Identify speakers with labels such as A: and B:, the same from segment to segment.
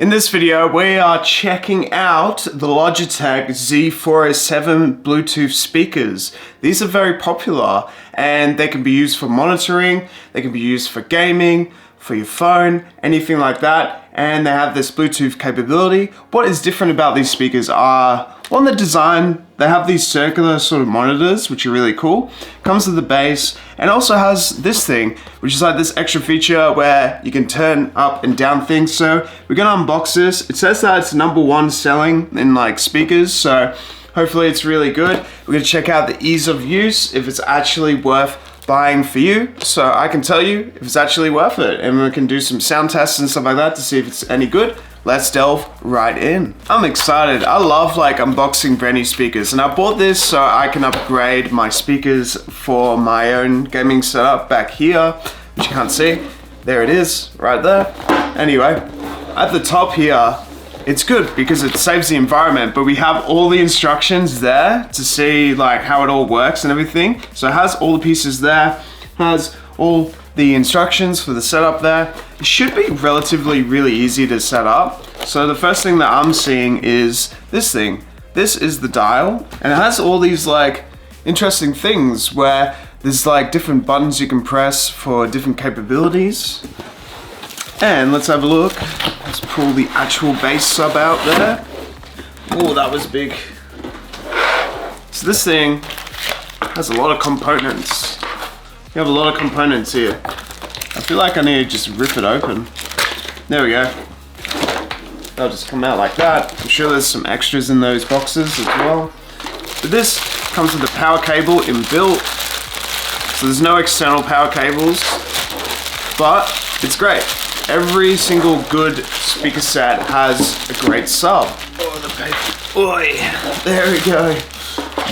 A: In this video, we are checking out the Logitech Z407 Bluetooth speakers. These are very popular and they can be used for monitoring, they can be used for gaming, for your phone, anything like that. And they have this Bluetooth capability. What is different about these speakers are, one, the design. They have these circular sort of monitors, which are really cool. Comes with the base, and also has this thing, which is like this extra feature where you can turn up and down things. So we're gonna unbox this. It says that it's #1 selling in like speakers, so hopefully it's really good. We're gonna check out the ease of use, if it's actually worth buying for you, so I can tell you if it's actually worth it, and we can do some sound tests and stuff like that to see if it's any good. Let's delve right in. I'm excited. I love like unboxing brand new speakers, and I bought this so I can upgrade my speakers for my own gaming setup back here, which you can't see. There it is, right there. Anyway, at the top here, it's good because it saves the environment, but we have all the instructions there to see like how it all works and everything. So it has all the pieces there, has all the instructions for the setup there. It should be relatively really easy to set up. So the first thing that I'm seeing is this thing. This is the dial, and it has all these like interesting things where there's like different buttons you can press for different capabilities. And let's have a look. Let's pull the actual bass sub out there. Oh, that was big. So this thing has a lot of components. You have a lot of components here. I feel like I need to just rip it open. There we go. They'll just come out like that. I'm sure there's some extras in those boxes as well. But this comes with a power cable inbuilt. So there's no external power cables, but it's great. Every single good speaker set has a great sub. Oh, the paper. Oi, there we go.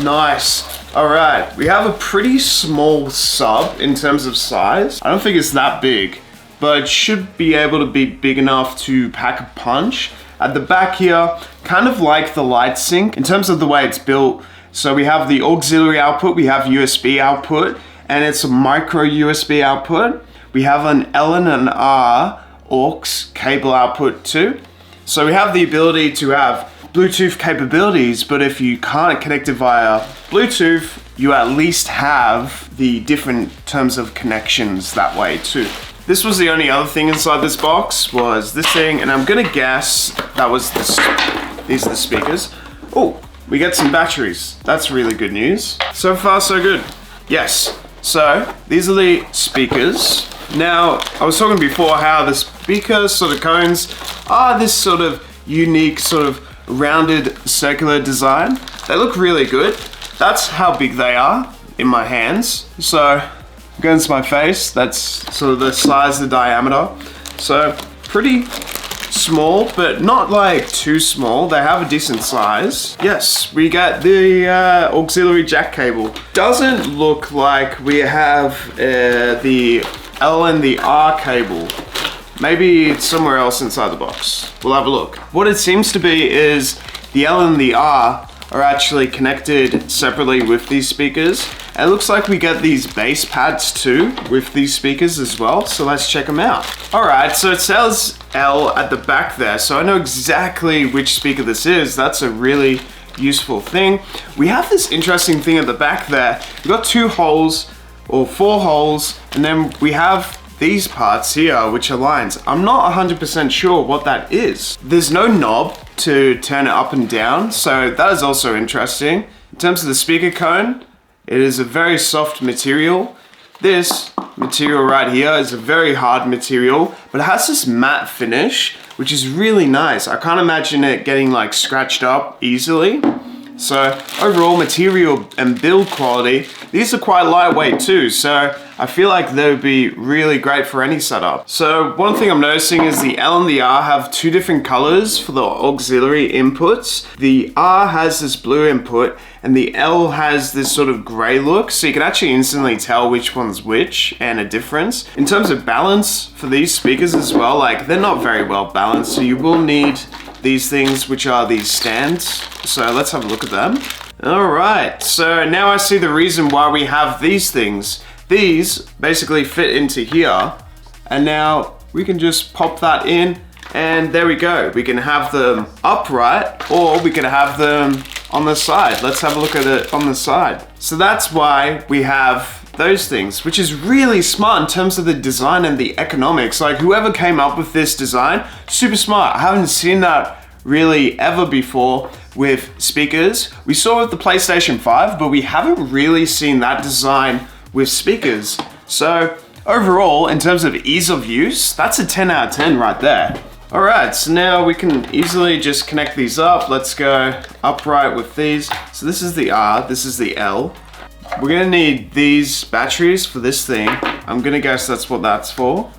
A: Nice. All right, we have a pretty small sub in terms of size. I don't think it's that big, but it should be able to be big enough to pack a punch. At the back here, kind of like the LightSync in terms of the way it's built. So we have the auxiliary output, we have USB output, and it's a micro USB output. We have an L and an R aux cable output too. So we have the ability to have Bluetooth capabilities, but if you can't connect it via Bluetooth, you at least have the different terms of connections that way too. This was the only other thing inside this box, was this thing, and I'm gonna guess that was this. These are the speakers. Oh, we get some batteries. That's really good news. So far, so good. Yes, so these are the speakers. Now, I was talking before how the speaker sort of cones are this sort of unique sort of rounded circular design. They look really good. That's how big they are in my hands. So against my face, that's sort of the size, the diameter. So pretty small, but not like too small. They have a decent size. Yes, we get the auxiliary jack cable. Doesn't look like we have the L and the R cable. Maybe it's somewhere else inside the box. We'll have a look. What it seems to be is the L and the R are actually connected separately with these speakers. And it looks like we get these bass pads too with these speakers as well. So let's check them out. All right, so it says L at the back there. So I know exactly which speaker this is. That's a really useful thing. We have this interesting thing at the back there. We've got 2 holes or 4 holes, and then we have these parts here, which are lines. I'm not 100% sure what that is. There's no knob to turn it up and down, so that is also interesting. In terms of the speaker cone, it is a very soft material. This material right here is a very hard material, but it has this matte finish, which is really nice. I can't imagine it getting like scratched up easily. So overall material and build quality, these are quite lightweight too, so I feel like they would be really great for any setup. So one thing I'm noticing is the L and the R have 2 different colors for the auxiliary inputs. The R has this blue input and the L has this sort of gray look, so you can actually instantly tell which one's which and a difference. In terms of balance for these speakers as well, like they're not very well balanced, so you will need these things, which are these stands. So let's have a look at them. All right, so now I see the reason why we have these things. These basically fit into here, and now we can just pop that in And there we go. We can have them upright or we can have them on the side. Let's have a look at it on the side. So that's why we have those things, which is really smart in terms of the design and the economics. Like whoever came up with this design, super smart. I haven't seen that really ever before with speakers. We saw it with the PlayStation 5, but we haven't really seen that design with speakers. So overall, in terms of ease of use, that's a 10 out of 10 right there. All right, so now we can easily just connect these up. Let's go upright with these. So this is the R, this is the L. We're gonna need these batteries for this thing. I'm gonna guess that's what that's for.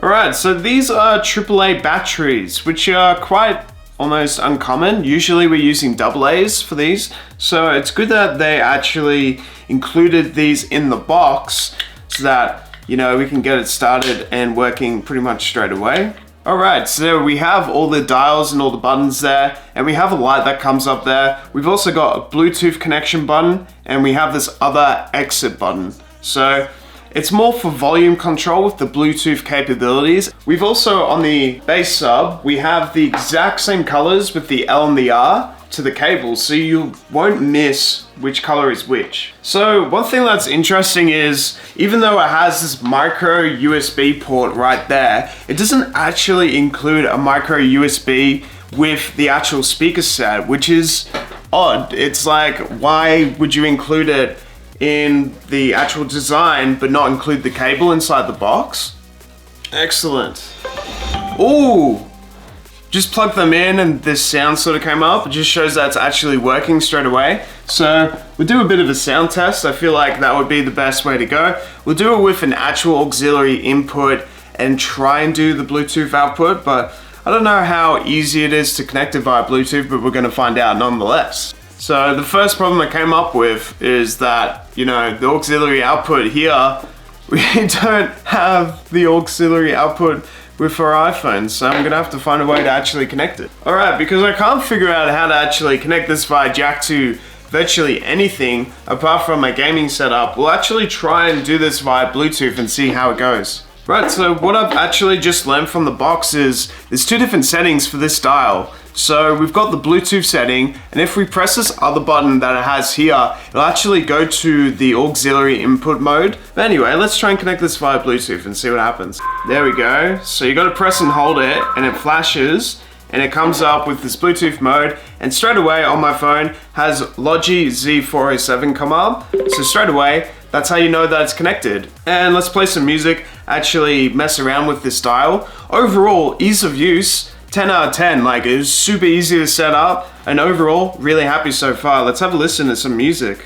A: All right, so these are AAA batteries, which are quite almost uncommon. Usually we're using AA's for these. So it's good that they actually included these in the box so that, you know, we can get it started and working pretty much straight away. All right, so we have all the dials and all the buttons there, and we have a light that comes up there. We've also got a Bluetooth connection button, and we have this other exit button. So it's more for volume control with the Bluetooth capabilities. We've also, on the bass sub, we have the exact same colors with the L and the R to the cables, so you won't miss which color is which. So one thing that's interesting is, even though it has this micro USB port right there, it doesn't actually include a micro USB with the actual speaker set, which is odd. It's like, why would you include it in the actual design but not include the cable inside the box? Excellent. Ooh! Just plug them in and this sound sort of came up. It just shows that it's actually working straight away. So we'll do a bit of a sound test. I feel like that would be the best way to go. We'll do it with an actual auxiliary input and try and do the Bluetooth output, but I don't know how easy it is to connect it via Bluetooth, but we're gonna find out nonetheless. So the first problem I came up with is that, you know, the auxiliary output here, we don't have the auxiliary output with our iPhone, so I'm gonna have to find a way to actually connect it. All right, because I can't figure out how to actually connect this via jack to virtually anything apart from my gaming setup, we'll actually try and do this via Bluetooth and see how it goes. Right, so what I've actually just learned from the box is there's two different settings for this dial. So we've got the Bluetooth setting, and if we press this other button that it has here, it'll actually go to the auxiliary input mode. But anyway, let's try and connect this via Bluetooth and see what happens. There we go. So you gotta press and hold it, and it flashes, and it comes up with this Bluetooth mode, and straight away on my phone has Logi Z407 come up. So straight away, that's how you know that it's connected. And let's play some music, actually mess around with this dial. Overall, ease of use, 10 out of 10, like it was super easy to set up, and overall, really happy so far. Let's have a listen to some music.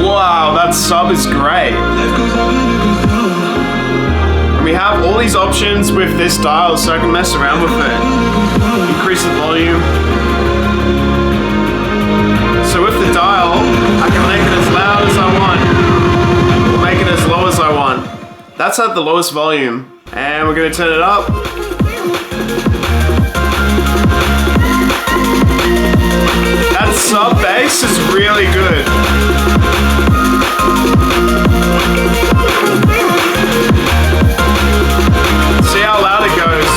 A: Wow, that sub is great. And we have all these options with this dial, so I can mess around with it. Increase the volume. So with the dial, I can make it as loud as I want, or make it as low as I want. That's at the lowest volume. And we're gonna turn it up. That sub bass is really good. See how loud it goes.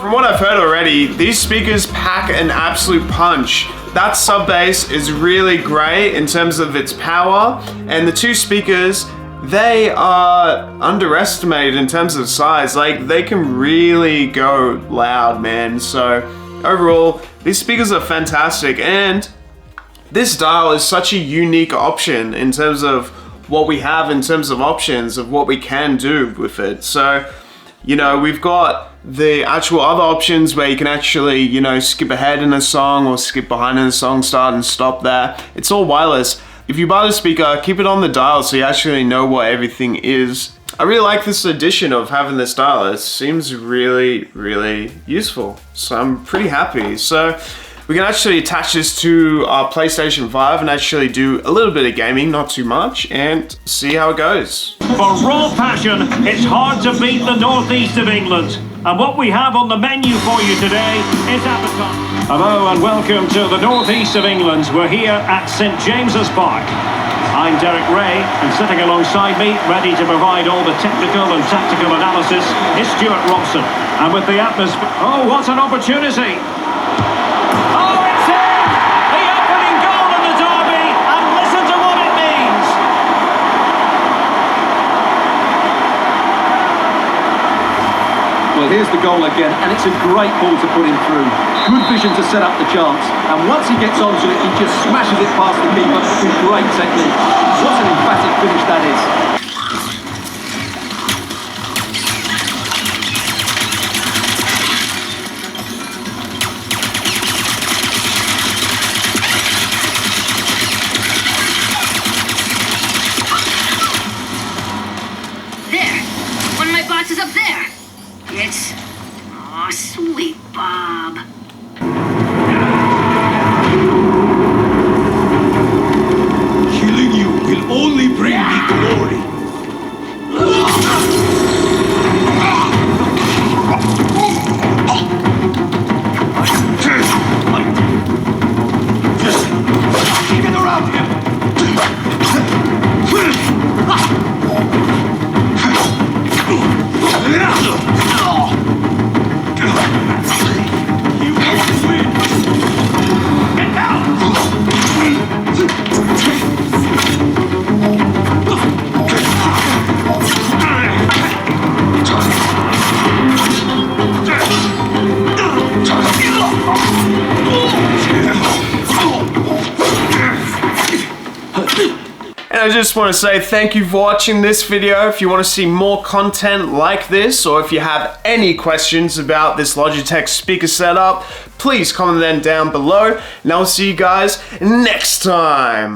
A: From what I've heard already, these speakers pack an absolute punch. That sub bass is really great in terms of its power, and the two speakers, they are underestimated in terms of size. Like, they can really go loud, man. So overall, these speakers are fantastic, and this dial is such a unique option in terms of what we have in terms of options of what we can do with it. So, you know, we've got the actual other options where you can actually, you know, skip ahead in a song or skip behind in a song, start and stop there. It's all wireless. If you buy the speaker, keep it on the dial so you actually know what everything is. I really like this addition of having this dial. It seems really, really useful. So I'm pretty happy. So we can actually attach this to our PlayStation 5 and actually do a little bit of gaming, not too much, and see how it goes.
B: For raw passion, it's hard to beat the northeast of England. And what we have on the menu for you today is appetite. Hello and welcome to the northeast of England. We're here at St James's Park. I'm Derek Ray, and sitting alongside me, ready to provide all the technical and tactical analysis, is Stuart Robson. And with the atmosphere... Oh, what an opportunity! Oh, it's in! The opening goal in the derby, and listen to what it means!
C: Well, here's the goal again, and it's a great ball to put him through. Good vision to set up the chance, and once he gets onto it, he just smashes it past the keeper with great technique. What an emphatic finish that is.
D: There! One of my boxes up there! It's... oh, sweet Bob.
E: Killing you will only bring me glory. Get around him! You won't win! Get down!
A: And I just want to say thank you for watching this video. If you want to see more content like this, or if you have any questions about this Logitech speaker setup, please comment them down below, and I'll see you guys next time.